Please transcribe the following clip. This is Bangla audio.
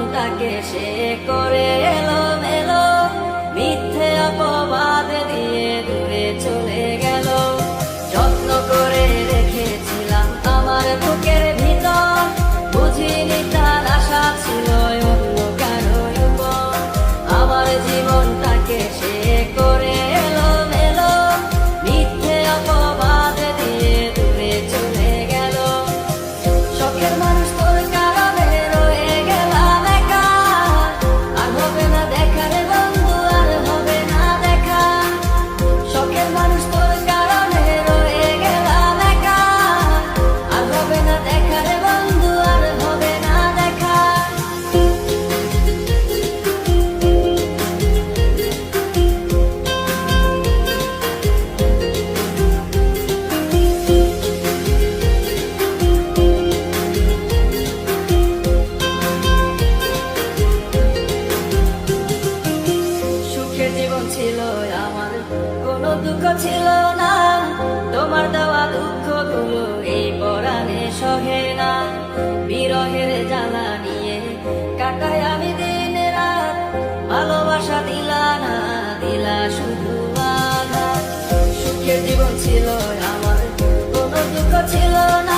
জীবনটাকে সে করে এলোমেলো, মিথ্যে অপবাদ দিয়ে দূরে চলে গেল। যত্ন করে রেখেছিলাম আমার বুকের ভিতর, বুঝিনি তার আশা ছিল অন্য কারো উপর। আমার জীবনটাকে সে করে এলোমেলো, মিথ্যে অপবাদ দিয়ে দূরে চলে গেল। শখের মানুষ তোর কারণে রয়ে গেলাম একা, আর হবে না দেখা রে বন্ধু, আর হবে না দেখা। শখের মানুষ তোর কারণে রয়ে গেলাম একা, আর হবে না দেখা রে বন্ধু, আর হবে না দেখা। সুখের জীবন ছিল আমার, কোনো দুঃখ ছিল না। তোমার দেওয়া দুঃখগুলো এই পরাণে সহে না। বিরহের জ্বালা নিয়ে কাটাই আমি দিন রাত, ভালোবাসা দিলা না, দিলা শুধু আঘাত। সুখের জীবন ছিল আমার, কোনো দুঃখ ছিল না।